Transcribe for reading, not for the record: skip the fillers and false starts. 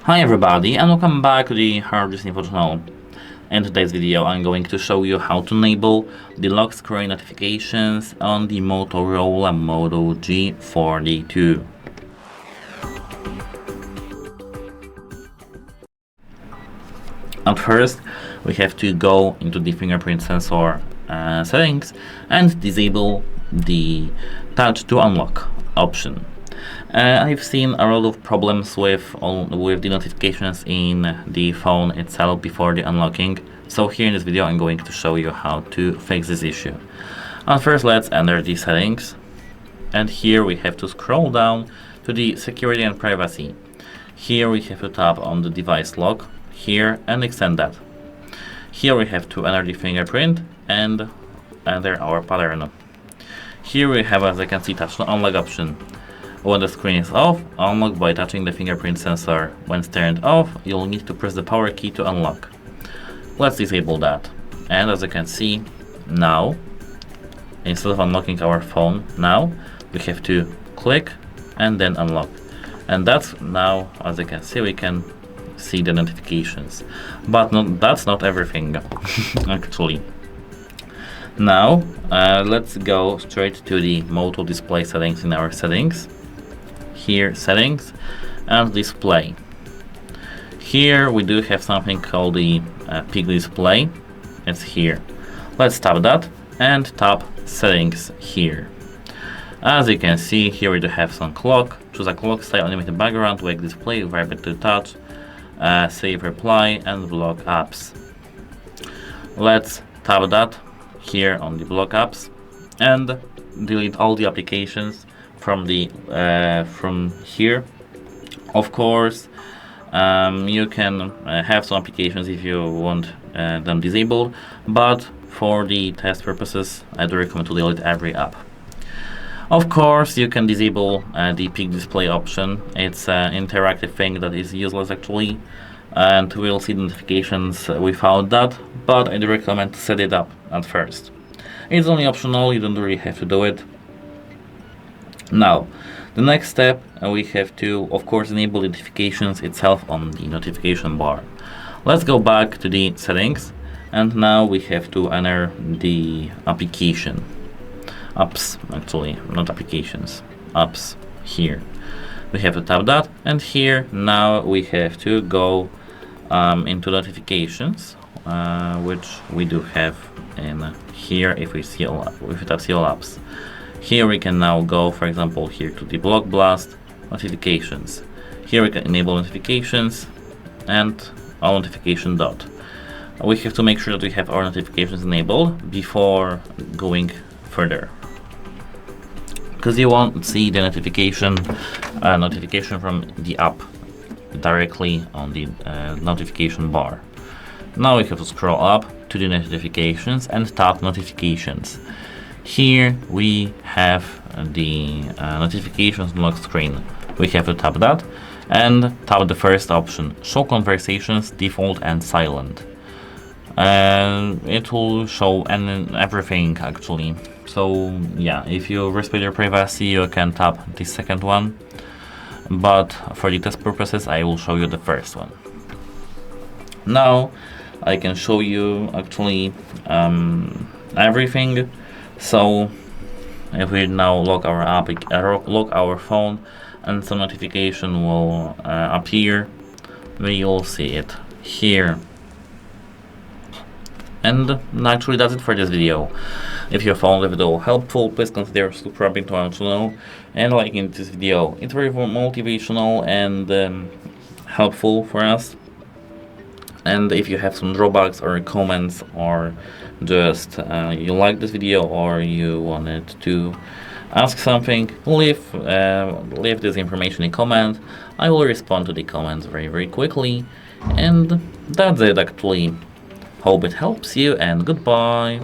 Hi everybody and welcome back to the HardReset.Info channel. In today's video I'm going to show you how to enable the lock screen notifications on the Motorola Moto G42. At first we have to go into the fingerprint sensor settings and disable the touch to unlock option. I've seen a lot of problems with the notifications in the phone itself before the unlocking, so here in this video I'm going to show you how to fix this issue. First let's enter the settings, and here we have to scroll down to the security and privacy. Here we have to tap on the device lock here and extend that. Here we have to enter the fingerprint and enter our pattern. Here we have, as you can see, touch to unlock option. When the screen is off, unlock by touching the fingerprint sensor. When it's turned off, you'll need to press the power key to unlock. Let's disable that. And as you can see, now, instead of unlocking our phone, now we have to click and then unlock. And that's now, as you can see, we can see the notifications. But that's not everything, actually. Now, let's go straight to the Moto display settings in our settings. Here, settings and display. Here we do have something called the peak display. It's here. Let's tap that and tap settings here. As you can see, here we do have some clock. Choose a clock style, animated background, wake display, vibrate to touch, save reply, and block apps. Let's tap that here on the block apps and delete all the applications from the from here. Of course, you can have some applications if you want them disabled, but for the test purposes I do recommend to delete every app. Of course, you can disable the peak display option. It's an interactive thing that is useless actually, and we'll see the notifications without that, but I do recommend to set it up at first. It's only optional, you don't really have to do it. Now, the next step, we have to, of course, enable the notifications itself on the notification bar. Let's go back to the settings, and now we have to enter the application. Apps, actually, not applications. Apps, here. We have to tap that, and here, now we have to go into notifications, which we do have in here if we tap see all apps. Here we can now go, for example, here to the block blast notifications. Here we can enable notifications and our notification dot. We have to make sure that we have our notifications enabled before going further, because you won't see the notification from the app directly on the notification bar. Now we have to scroll up to the notifications and tap notifications. Here we have the notifications lock screen. We have to tap that and tap the first option, show conversations default and silent. It will show everything actually. So yeah, if you respect your privacy, you can tap the second one, but for the test purposes I will show you the first one. Now I can show you actually everything. So if we now lock our app, lock our phone, and some notification will appear, we will see it here. And actually that's it for this video. If you found the video helpful, please consider subscribing to our channel and liking this video. It's very motivational and helpful for us. And if you have some drawbacks or comments, or just you like this video or you wanted to ask something, leave this information in comment. I will respond to the comments very quickly. And that's it actually. Hope it helps you, and goodbye.